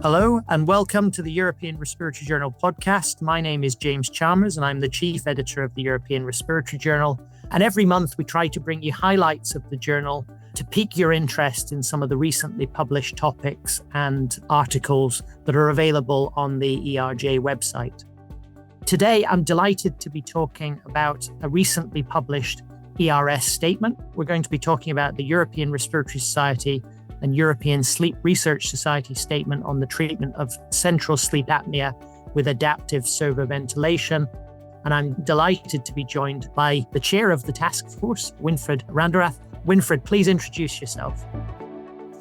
Hello and welcome to the European Respiratory Journal podcast. My name is James Chalmers and I'm the chief editor of the European Respiratory Journal. And every month we try to bring you highlights of the journal to pique your interest in some of the recently published topics and articles that are available on the ERJ website. Today, I'm delighted to be talking about a recently published ERS statement. We're going to be talking about the European Respiratory Society and European Sleep Research Society statement on the treatment of central sleep apnea with adaptive servo-ventilation. And I'm delighted to be joined by the chair of the task force, Winfried Randerath. Winfried, please introduce yourself.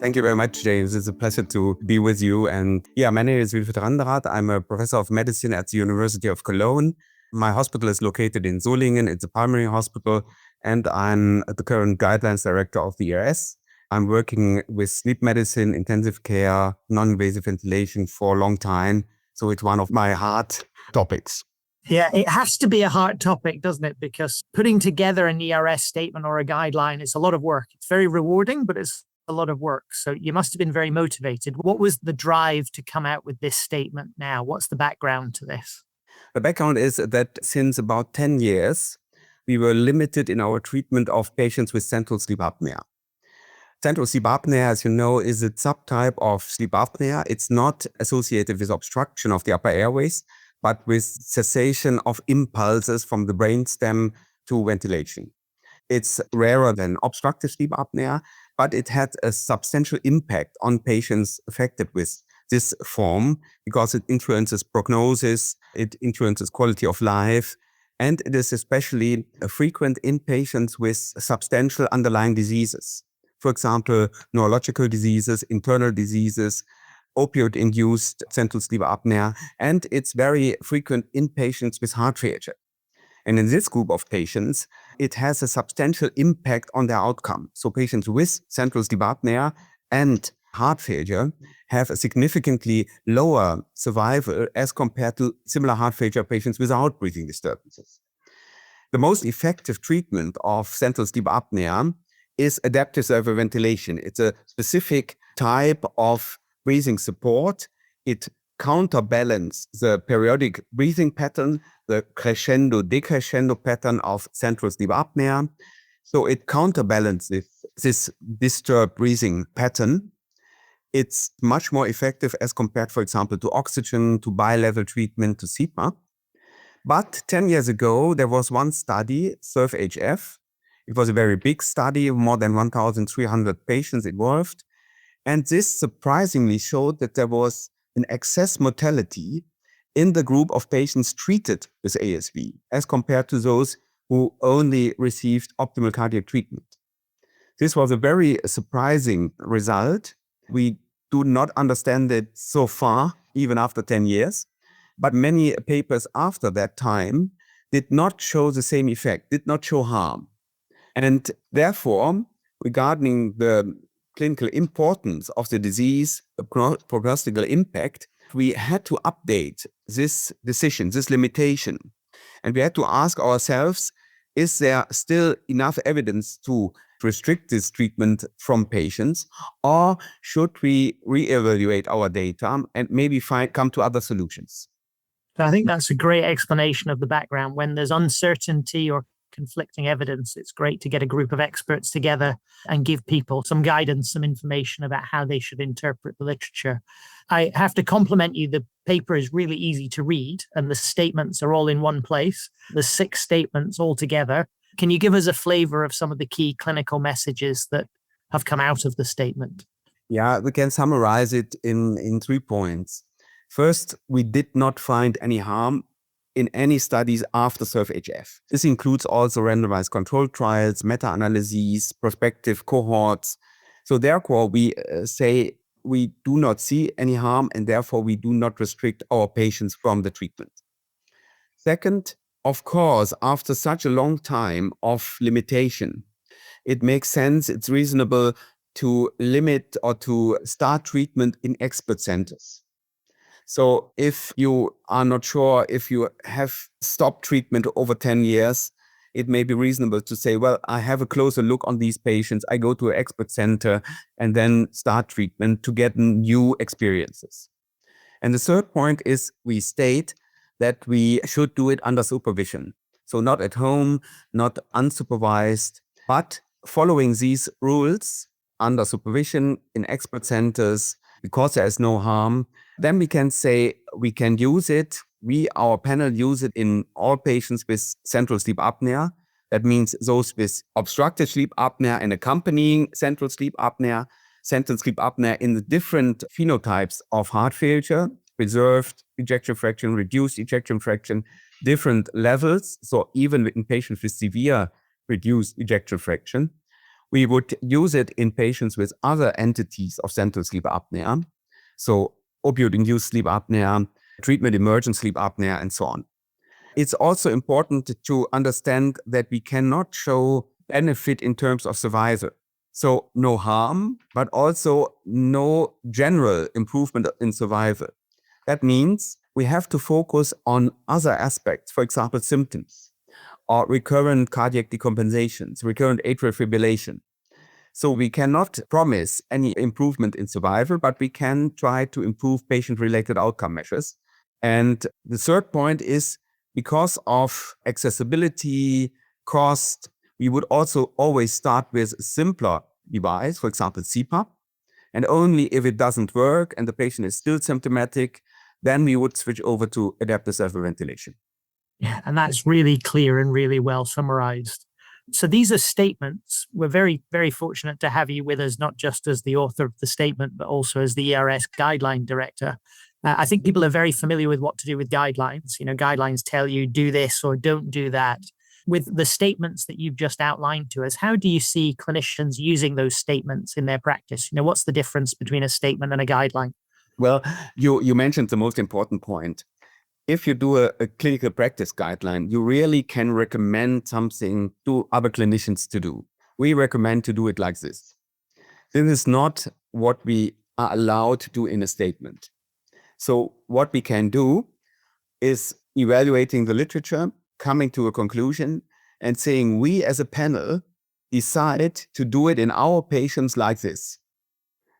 Thank you very much, James. It's a pleasure to be with you. And my name is Winfried Randerath. I'm a professor of medicine at the University of Cologne. My hospital is located in Solingen. It's a primary hospital. And I'm the current guidelines director of the ERS. I'm working with sleep medicine, intensive care, non-invasive ventilation for a long time. So it's one of my heart topics. Yeah, it has to be a hard topic, doesn't it? Because putting together an ERS statement or a guideline is a lot of work. It's very rewarding, but it's a lot of work. So you must have been very motivated. What was the drive to come out with this statement now? What's the background to this? The background is that since about 10 years, we were limited in our treatment of patients with central sleep apnea. Central sleep apnea, as you know, is a subtype of sleep apnea. It's not associated with obstruction of the upper airways, but with cessation of impulses from the brainstem to ventilation. It's rarer than obstructive sleep apnea, but it had a substantial impact on patients affected with this form because it influences prognosis, it influences quality of life, and it is especially frequent in patients with substantial underlying diseases. For example, neurological diseases, internal diseases, opioid-induced central sleep apnea, and it's very frequent in patients with heart failure. And in this group of patients, it has a substantial impact on their outcome. So patients with central sleep apnea and heart failure have a significantly lower survival as compared to similar heart failure patients without breathing disturbances. The most effective treatment of central sleep apnea is adaptive servo-ventilation. It's a specific type of breathing support. It counterbalances the periodic breathing pattern, the crescendo-decrescendo pattern of central sleep apnea. So it counterbalances this disturbed breathing pattern. It's much more effective as compared, for example, to oxygen, to bilevel treatment, to CPAP. But 10 years ago, there was one study, servo-HF. It was a very big study, more than 1,300 patients involved. And this surprisingly showed that there was an excess mortality in the group of patients treated with ASV as compared to those who only received optimal cardiac treatment. This was a very surprising result. We do not understand it so far, even after 10 years. But many papers after that time did not show the same effect, did not show harm. And therefore, regarding the clinical importance of the disease, the prognostical impact, we had to update this decision, this limitation. And we had to ask ourselves, is there still enough evidence to restrict this treatment from patients, or should we reevaluate our data and maybe come to other solutions? I think that's a great explanation of the background. When there's uncertainty or conflicting evidence, it's great to get a group of experts together and give people some guidance, some information about how they should interpret the literature. I have to compliment you. The paper is really easy to read and the statements are all in one place. There's 6 statements all together. Can you give us a flavor of some of the key clinical messages that have come out of the statement? Yeah, we can summarize it in 3 points. First, we did not find any harm in any studies after servo-HF. This includes also randomized controlled trials, meta-analyses, prospective cohorts. So therefore, we say we do not see any harm and therefore we do not restrict our patients from the treatment. Second, of course, after such a long time of limitation, it makes sense, it's reasonable to limit or to start treatment in expert centers. So if you are not sure if you have stopped treatment over 10 years, it may be reasonable to say, well, I have a closer look on these patients. I go to an expert center and then start treatment to get new experiences. And the third point is we state that we should do it under supervision. So not at home, not unsupervised, but following these rules under supervision in expert centers, because there is no harm, then we can say we can use it. Our panel, use it in all patients with central sleep apnea. That means those with obstructive sleep apnea and accompanying central sleep apnea in the different phenotypes of heart failure, preserved ejection fraction, reduced ejection fraction, different levels. So even in patients with severe reduced ejection fraction, we would use it in patients with other entities of central sleep apnea. So opioid-induced sleep apnea, treatment-emergent sleep apnea, and so on. It's also important to understand that we cannot show benefit in terms of survival. So no harm, but also no general improvement in survival. That means we have to focus on other aspects, for example, symptoms or recurrent cardiac decompensations, recurrent atrial fibrillation. So we cannot promise any improvement in survival, but we can try to improve patient-related outcome measures. And the third point is, because of accessibility, cost, we would also always start with a simpler device, for example, CPAP. And only if it doesn't work and the patient is still symptomatic, then we would switch over to adaptive servo-ventilation. Yeah, and that's really clear and really well summarized. So these are statements. We're very, very fortunate to have you with us, not just as the author of the statement, but also as the ERS guideline director. I think people are very familiar with what to do with guidelines. Guidelines tell you do this or don't do that. With the statements that you've just outlined to us, how do you see clinicians using those statements in their practice? What's the difference between a statement and a guideline? Well, you mentioned the most important point. If you do a clinical practice guideline, you really can recommend something to other clinicians to do. We recommend to do it like this. This is not what we are allowed to do in a statement. So what we can do is evaluating the literature, coming to a conclusion, and saying we as a panel decide to do it in our patients like this.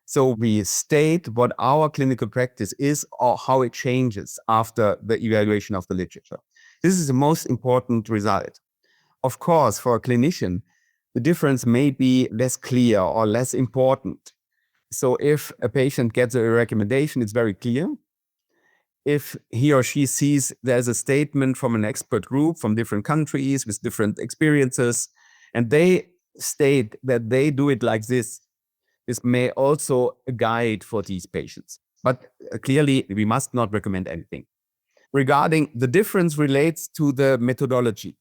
So we state what our clinical practice is or how it changes after the evaluation of the literature. This is the most important result. Of course, for a clinician, the difference may be less clear or less important. So if a patient gets a recommendation, it's very clear. If he or she sees there's a statement from an expert group from different countries with different experiences, and they state that they do it like this may also a guide for these patients. But clearly, we must not recommend anything. Regarding the difference relates to the methodology.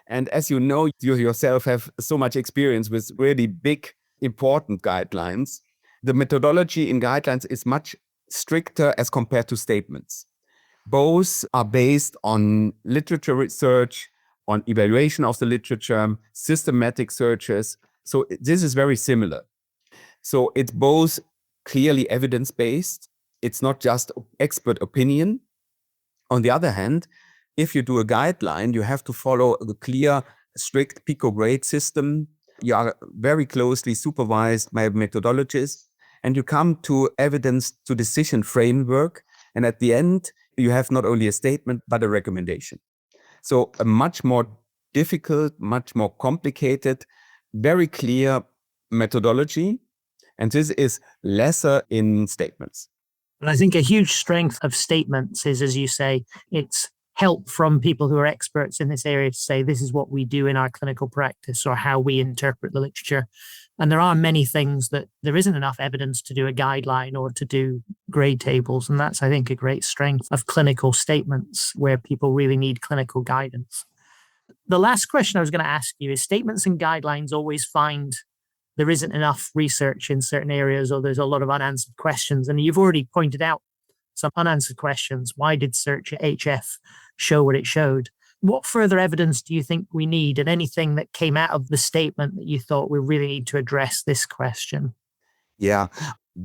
And as you know, you yourself have so much experience with really big, important guidelines. The methodology in guidelines is much stricter as compared to statements. Both are based on literature research, on evaluation of the literature, systematic searches. So this is very similar. So it's both clearly evidence-based. It's not just expert opinion. On the other hand, if you do a guideline, you have to follow a clear, strict PICO grade system. You are very closely supervised by methodologists, and you come to evidence to decision framework. And at the end, you have not only a statement, but a recommendation. So a much more difficult, much more complicated, very clear methodology. And this is lesser in statements. And I think a huge strength of statements is, as you say, it's help from people who are experts in this area to say, this is what we do in our clinical practice or how we interpret the literature. And there are many things that there isn't enough evidence to do a guideline or to do grade tables. And that's, I think, a great strength of clinical statements where people really need clinical guidance. The last question I was going to ask you is, statements and guidelines always find there isn't enough research in certain areas, or there's a lot of unanswered questions. And you've already pointed out some unanswered questions. Why did Search HF show what it showed? What further evidence do you think we need, and anything that came out of the statement that you thought we really need to address this question? Yeah,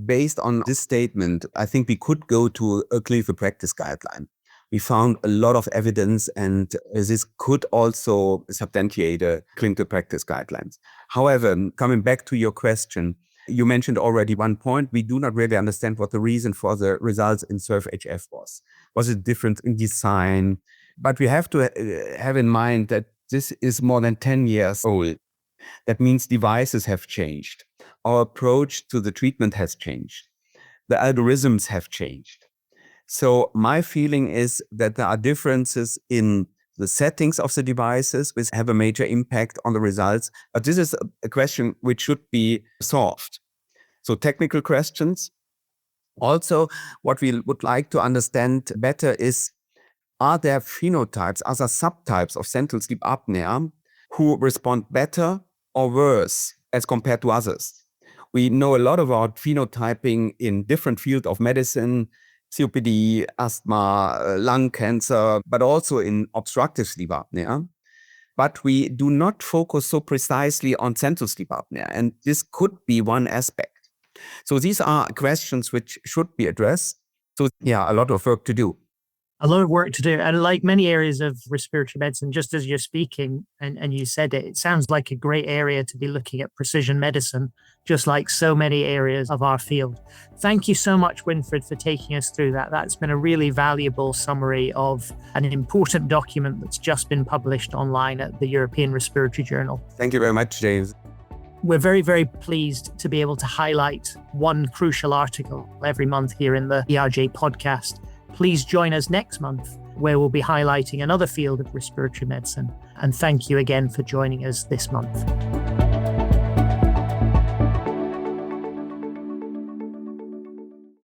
based on this statement, I think we could go to a clinical practice guideline. We found a lot of evidence, and this could also substantiate a clinical practice guidelines. However, coming back to your question, You mentioned already one point. We do not really understand what the reason for the results in servo-HF was. Was it different in design? But we have to have in mind that this is more than 10 years old. That means devices have changed. Our approach to the treatment has changed. The algorithms have changed. So my feeling is that there are differences in the settings of the devices which have a major impact on the results. But this is a question which should be solved. So technical questions. Also, what we would like to understand better is, are there phenotypes, other subtypes of central sleep apnea who respond better or worse as compared to others? We know a lot about phenotyping in different fields of medicine, COPD, asthma, lung cancer, but also in obstructive sleep apnea. But we do not focus so precisely on central sleep apnea, and this could be one aspect. So these are questions which should be addressed. So yeah, a lot of work to do. A lot of work to do. And like many areas of respiratory medicine, just as you're speaking and you said it, it sounds like a great area to be looking at precision medicine, just like so many areas of our field. Thank you so much, Winfried, for taking us through that. That's been a really valuable summary of an important document that's just been published online at the European Respiratory Journal. Thank you very much, James. We're very, very pleased to be able to highlight one crucial article every month here in the ERJ podcast. Please join us next month, where we'll be highlighting another field of respiratory medicine. And thank you again for joining us this month.